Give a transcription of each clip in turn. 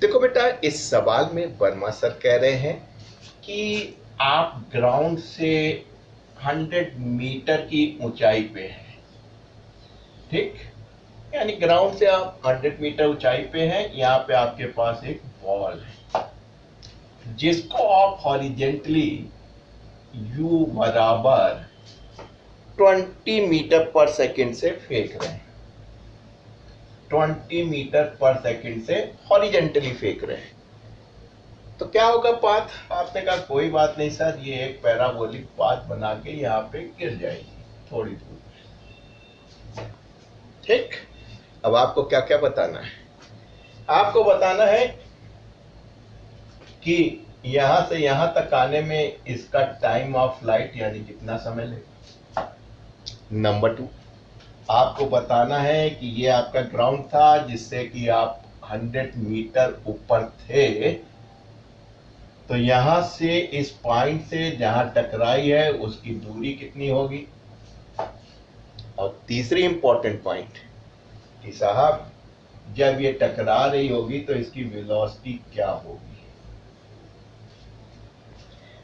देखो बेटा, इस सवाल में वर्मा सर कह रहे हैं कि आप ग्राउंड से 100 मीटर की ऊंचाई पे हैं, ठीक। यानी ग्राउंड से आप 100 मीटर ऊंचाई पे हैं। यहाँ पे आपके पास एक बॉल है जिसको आप हॉरिजेंटली u बराबर 20 मीटर पर सेकंड से फेंक रहे हैं। 20 मीटर पर सेकंड से हॉरिजेंटली फेंक रहे हैं। तो क्या होगा पाथ? आपने कहा कोई बात नहीं सर, ये एक पैराबोलिक पाथ बना के यहाँ पे गिर जाएगी थोड़ी दूर, ठीक। अब आपको क्या क्या बताना है? आपको बताना है कि यहां से यहां तक आने में इसका टाइम ऑफ फ्लाइट यानी कितना समय लेगा। नंबर 2, आपको बताना है कि ये आपका ग्राउंड था जिससे कि आप 100 मीटर ऊपर थे, तो यहां से इस पॉइंट से जहां टकराई है उसकी दूरी कितनी होगी। और तीसरी इंपॉर्टेंट पॉइंट कि साहब जब ये टकरा रही होगी तो इसकी वेलोसिटी क्या होगी।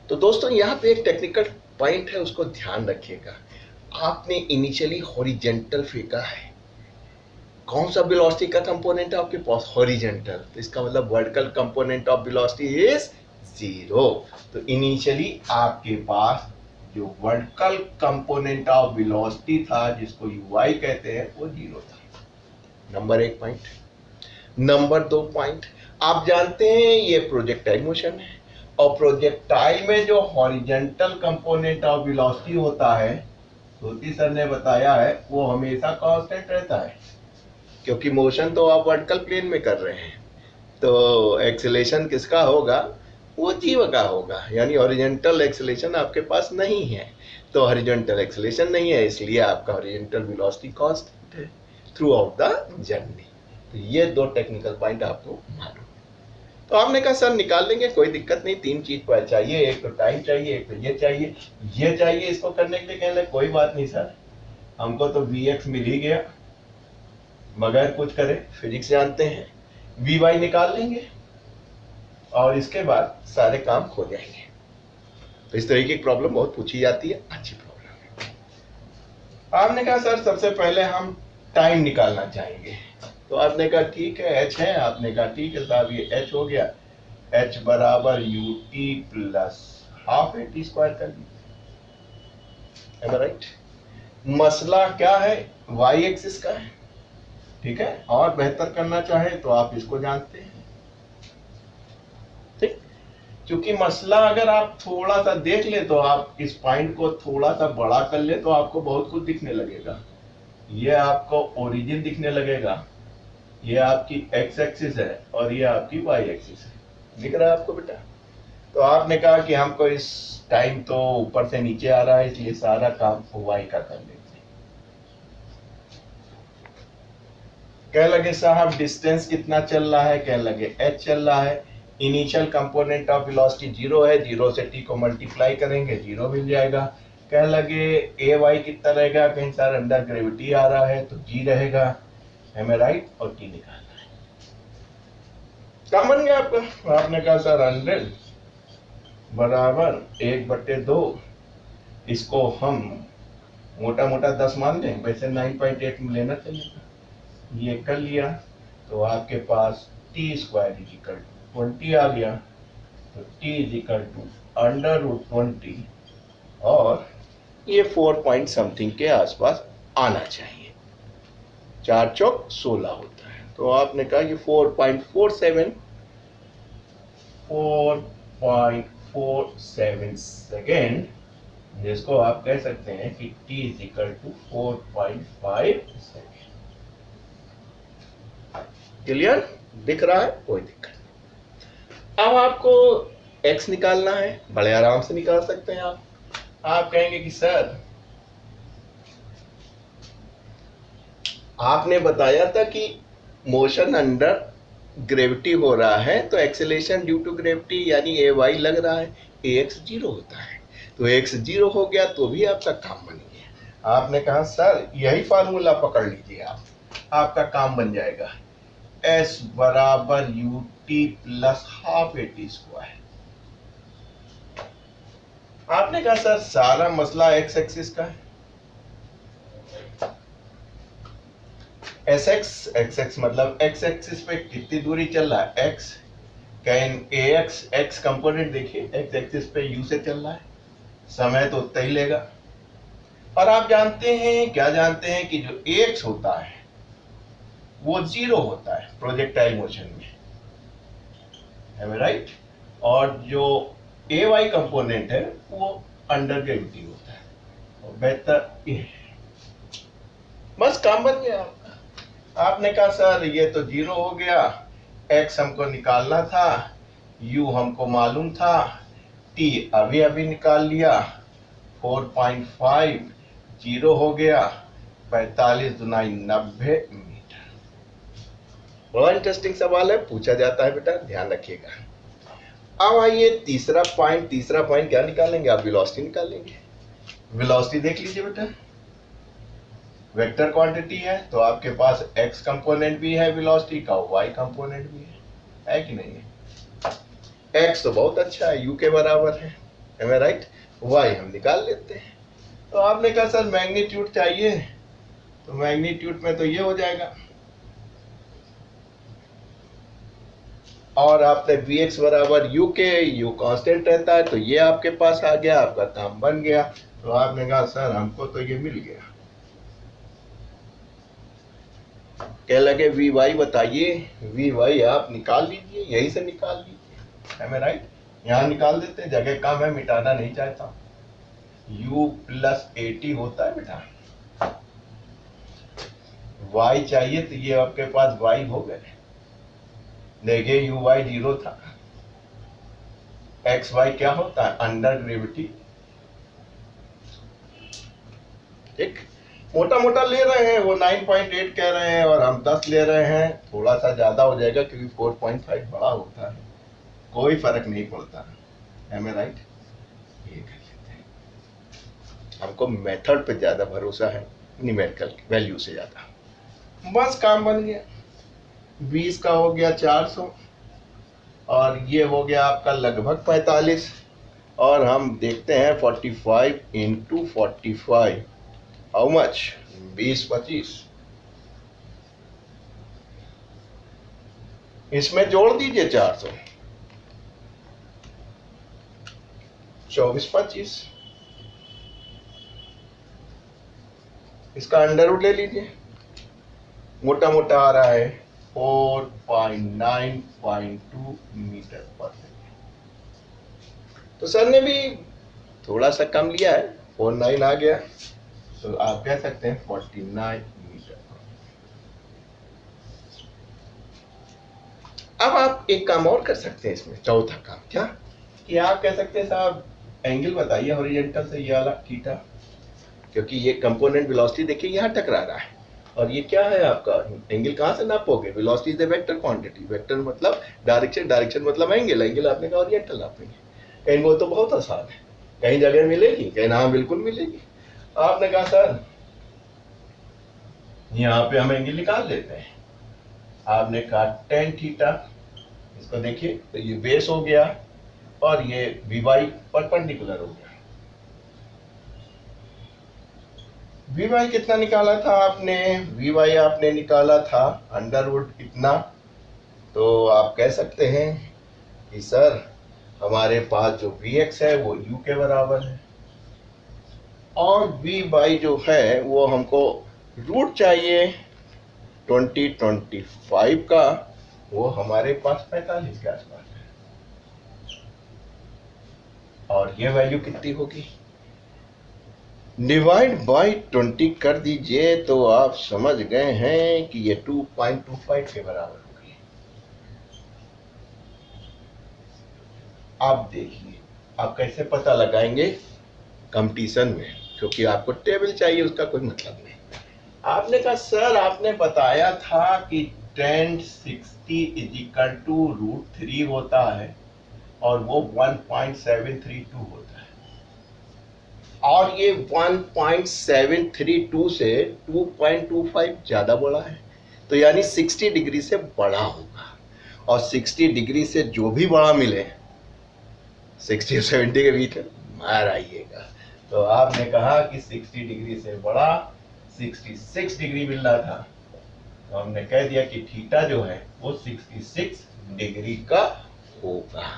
तो दोस्तों यहाँ पे एक टेक्निकल पॉइंट है, उसको ध्यान रखिएगा। आपने इनिशियली हॉरिजेंटल फेंका है, कौन सा वेलोसिटी का कंपोनेंट है आपके पास? हॉरिजेंटल। तो इसका मतलब vertical component of velocity is 0। तो इनिशियली आपके पास जो वर्टिकल कंपोनेंट ऑफ वेलोसिटी था जिसको ui कहते हैं वो 0 था। Number 1 point. नंबर 2 पॉइंट, आप जानते हैं ये प्रोजेक्टाइल मोशन है और प्रोजेक्टाइल में जो हॉरिजेंटल कंपोनेंट ऑफ वेलोसिटी होता है, श्रुति सर ने बताया है, वो हमेशा कांस्टेंट रहता है क्योंकि मोशन तो आप वर्टिकल प्लेन में कर रहे हैं। तो एक्सेलेरेशन किसका होगा? वो जीव का होगा, यानी हॉरिजेंटल एक्सेलेरेशन आपके पास नहीं है। तो हॉरिजेंटल एक्सेलेरेशन नहीं है, इसलिए आपका हॉरिजेंटल वेलोसिटी कांस्टेंट है थ्रू आउट द जर्नी। तो ये 2 टेक्निकल पॉइंट आपको मालूम। तो आपने कहा सर निकाल लेंगे, कोई दिक्कत नहीं। 3 चीज पर चाहिए, एक तो टाइम चाहिए, एक तो ये चाहिए इसको करने के लिए। कहने लगे कोई बात नहीं सर, हमको तो vx मिल ही गया, बगैर कुछ करे, फिजिक्स जानते हैं, vy निकाल लेंगे और इसके बाद सारे काम हो जाएंगे। तो इस तरीके की प्रॉब्लम बहुत पूछी जाती है, अच्छी प्रॉब्लम है। आपने कहा सर सबसे पहले हम टाइम निकालना चाहेंगे। तो आपने कहा ठीक है, h है। आपने कहा ठीक है साहब, ये h हो गया, h बराबर ut plus half at square कर दीजिए, राइट। मसला क्या है? y एक्सिस का है, ठीक है। और बेहतर करना चाहे तो आप इसको जानते हैं, ठीक। क्योंकि मसला अगर आप थोड़ा सा देख ले तो आप इस पॉइंट को थोड़ा सा बड़ा कर ले तो आपको बहुत कुछ दिखने लगेगा। ये आपको ओरिजिन दिखने लगेगा, ये आपकी x एक्सिस है और ये आपकी y एक्सिस है। दिख रहा है आपको बेटा? तो आपने कहा कि हमको इस टाइम तो ऊपर से नीचे आ रहा है, इसलिए सारा काम y का कर लेते हैं। कह लगे साहब डिस्टेंस कितना चल रहा है? कह लगे h चल रहा है। इनिशियल कंपोनेंट ऑफ वेलोसिटी 0 है, 0 से t को मल्टीप्लाई करेंगे 0 मिल जाएगा। कह लगे ay कितना रहेगा? कहीं सर अंडर ग्रेविटी आ रहा है तो g रहेगा, हमें राइट और t निकालना है। क्या बन गया आपका? आपने कहा सर 100 बराबर 1/2, इसको हम मोटा मोटा 10 मान लें, वैसे 9.8 में लेना चाहिए। ये कर लिया तो आपके पास t स्क्वायर इक्वल 20 आ गया। तो t इक्वल टू √20 और ये 4 पॉइंट समथिंग के आसपास आना चाहिए। 4 चौक 16 होता है। तो आपने कहा ये 4.47 सेकेंड, जिसको आप कह सकते हैं कि t is equal to 4.5 second. Clear? दिख रहा है? कोई दिक्कत नहीं। अब आपको x निकालना है, बड़े आराम से निकाल सकते हैं आप कहेंगे कि सर आपने बताया था कि मोशन अंडर ग्रेविटी हो रहा है तो एक्सेलेरेशन ड्यू टू ग्रेविटी यानी ay लग रहा है, ax 0 होता है। तो ax 0 हो गया तो भी आपका काम बन गया। आपने कहा सर यही फार्मूला पकड़ लीजिए, आपका काम बन जाएगा। s बराबर ut 40 plus half AT square. आपने कहा सर सारा मसला एक्स एक्सिस का है। एक्स एक्स मतलब एक्स एक्सिस पे कितनी दूरी चल रहा है एक्स, कैन एक्स कंपोनेंट देखिए एक्स एक्सिस पे यू से चल रहा है, समय तो उतना ही लेगा। और आप जानते हैं क्या जानते हैं कि जो एक्स होता है वो 0 होता है प्रोजेक्टाइल मोशन में, है राइट, और जो ए वाई कंपोनेंट है वो अंडर ग्रेविटी होता है। और बेहतर ये बस काम बन गया आपका। आपने कहा सर ये तो 0 हो गया, एक्स हमको निकालना था, यू हमको मालूम था, टी अभी अभी निकाल लिया, 4.5 0 हो गया, 45 दुनाई 90 मीटर। बड़ा इंटरेस्टिंग सवाल है, पूछा जाता है बेटा, ध्यान रखिएगा। अब आइए तीसरा पॉइंट क्या निकालेंगे आप? वेलोसिटी निकालेंगे। वेलोसिटी देख लीजिए बेटा, वेक्टर क्वांटिटी है तो आपके पास x कंपोनेंट भी है वेलोसिटी का, y कंपोनेंट भी है कि नहीं है? x तो बहुत अच्छा है, u के बराबर है, am I right? y हम निकाल लेते हैं। तो आपने कहा सर मैग्नीट्यूड चाहिए, तो मैग्नीट्यूड में तो ये हो जाएगा, और आपने vx बराबर u के, u कांस्टेंट रहता है तो ये आपके पास आ गया, आपका काम बन गया। तो आपने कहा सर हमको तो ये मिल गया। क्या लगे vy बताइए, vy आप निकाल लीजिए, यही से निकाल लीजिए, है मैं राइट? यहाँ निकाल देते हैं, जगह कम है, मिटाना नहीं चाहता। u प्लस 80 होता है बेटा, y चाहिए तो ये आपके पास y हो गए, देखिए uy 0 था, xy क्या होता है? Under gravity. ठीक, मोटा मोटा ले रहे हैं, वो 9.8 कह रहे हैं और हम 10 ले रहे हैं, थोड़ा सा ज्यादा हो जाएगा क्योंकि 4.5 बड़ा होता है, कोई फर्क नहीं पड़ता, है मैं राइट? ये कर लेते हैं, हमको मेथड पे ज्यादा भरोसा है, न्यूमेरिकल वैल्यू से ज्यादा। बस काम बन गया, 20 का हो गया 400 और ये हो गया आपका लगभग 45, और हम देखते हैं 45 इंटू 45 हाउ मच? 20-25, इसमें जोड़ दीजिए 400, 24-25, इसका अंडर रूट ले लीजिए, मोटा मोटा आ रहा है 4.9.2 मीटर पर सेकेंड। तो सर ने भी थोड़ा सा कम लिया है, 49 आ गया, तो आप कह सकते हैं 49 मीटर। अब आप एक काम और कर सकते हैं इसमें, चौथा काम क्या, कि आप कह सकते हैं साहब एंगल बताइए हॉरिजॉन्टल से, ये वाला थीटा, क्योंकि ये कंपोनेंट वेलोसिटी देखिए यहाँ टकरा रहा है, और ये क्या है आपका एंगल, कहाँ से नापोगे? Velocity is the vector quantity, vector मतलब डायरेक्शन, डायरेक्शन मतलब एंगल, एंगल आपने कहा ओरिएंटल नापेंगे। कहीं वो तो बहुत आसान है, कहीं जगह मिलेगी, कहीं ना बिल्कुल मिलेगी। आपने कहा सर यहाँ पे हम एंगल निकाल लेते हैं, आपने कहा tan थीटा, इसको देखिए तो ये बेस हो गया और ये vy परपेंडिकुलर हो गया। vy कितना निकाला था आपने? vy आपने निकाला था अंडर रूट इतना, तो आप कह सकते हैं कि सर हमारे पास जो vx है वो u के बराबर है, और vy जो है वो हमको रूट चाहिए 20-25 का, वो हमारे पास 45 के आसपास है, और ये वैल्यू कितनी होगी? डिवाइड बाय 20 कर दीजिए तो आप समझ गए हैं कि ये 2.25 के बराबर होगी। आप देखिए आप कैसे पता लगाएंगे कंपटीशन में, क्योंकि आपको टेबल चाहिए, उसका कोई मतलब नहीं। आपने कहा सर आपने बताया था कि tan 60 = √3 होता है और वो 1.732 होता है, और ये 1.732 से 2.25 ज्यादा बड़ा है, तो यानी 60 डिग्री से बड़ा होगा। और 60 डिग्री से जो भी बड़ा मिले 60 और 70 के बीच में मार आइएगा। तो आपने कहा कि 60 डिग्री से बड़ा 66 डिग्री मिल रहा था, तो हमने कह दिया कि थीटा जो है वो 66 डिग्री का होगा।